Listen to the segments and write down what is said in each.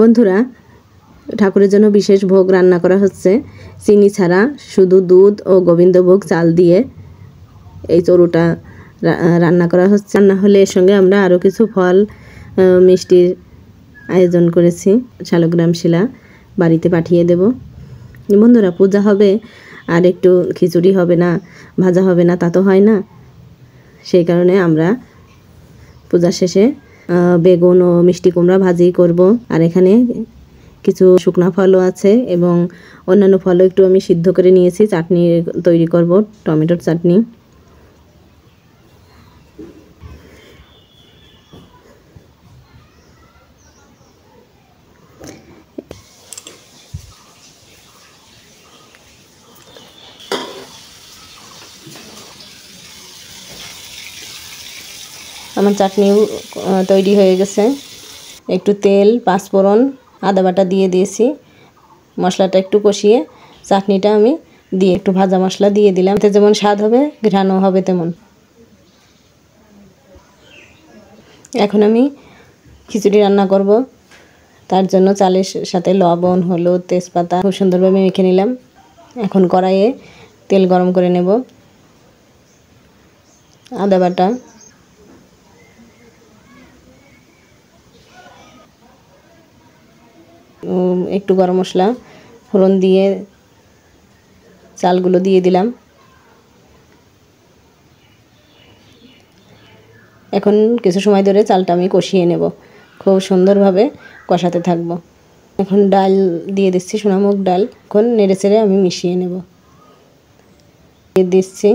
বন্ধুরা, ঠাকুরের জন্য বিশেষ ভোগ রান্না করা হচ্ছে চিনি ছাড়া, শুধু দুধ ও গোবিন্দভোগ চাল দিয়ে এই চড়ুটা রান্না করা হচ্ছে। রান্না হলে এর সঙ্গে আমরা আরও কিছু ফল মিষ্টির আয়োজন করেছি। শালগ্রাম শিলা বাড়িতে পাঠিয়ে দেব। বন্ধুরা, পূজা হবে আর একটু খিচুড়ি হবে না, ভাজা হবে না, তা তো হয় না। সেই কারণে আমরা পূজা শেষে বেগুন ও মিষ্টি কুমড়া ভাজি করব। আর এখানে কিছু শুকনো ফলও আছে এবং অন্যান্য ফলও একটু আমি সিদ্ধ করে নিয়েছি। চাটনি তৈরি করব, টমেটোর চাটনি। আমার চাটনিও তৈরি হয়ে গেছে। একটু তেল, পাঁচফোড়ন, আদা বাটা দিয়ে দিয়েছি। মশলাটা একটু কষিয়ে চাটনিটা আমি দিয়ে একটু ভাজা মশলা দিয়ে দিলাম। এতে যেমন স্বাদ হবে, ঘ্রাণও হবে তেমন। এখন আমি খিচুড়ি রান্না করব। তার জন্য চালের সাথে লবণ, হলুদ, তেজপাতা খুব সুন্দরভাবে মেখে নিলাম। এখন কড়াইয়ে তেল গরম করে নেব। আদা বাটা, একটু গরম মশলা, ফোড়ন দিয়ে চালগুলো দিয়ে দিলাম। এখন কিছু সময় ধরে চালটা আমি কষিয়ে নেব, খুব সুন্দরভাবে কষাতে থাকব। এখন ডাল দিয়ে দিচ্ছি, সোনামুগ ডাল। এখন নেড়ে চেড়ে আমি মিশিয়ে নেব। দিয়ে দিচ্ছি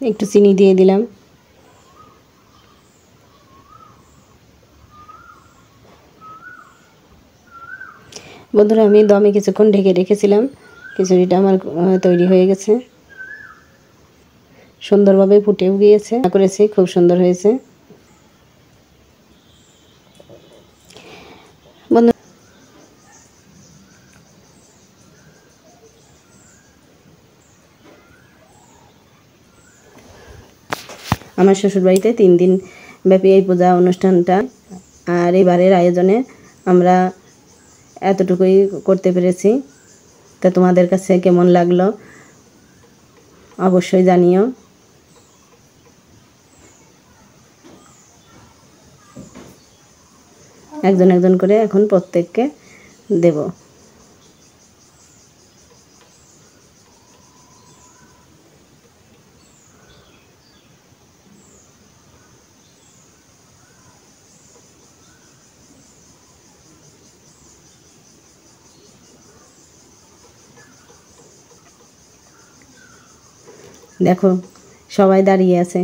একটু চিনি দিয়ে দিলাম। বন্ধুরা, আমি দমে কিছুক্ষণ ঢেকে রেখেছিলাম। খিচুড়িটা আমার তৈরি হয়ে গেছে, সুন্দরভাবে ফুটেও গিয়েছে। করেছি, খুব সুন্দর হয়েছে। বন্ধু, আমার শ্বশুরবাড়িতে 3 দিন ব্যাপী এই পূজা অনুষ্ঠানটা, আর এবারের আয়োজনে আমরা এতটুকুই করতে পেরেছি। তা তোমাদের কাছে কেমন লাগলো অবশ্যই জানিও। একজন একজন করে এখন প্রত্যেককে দেব। দেখো, সবাই দাঁড়িয়ে আছে।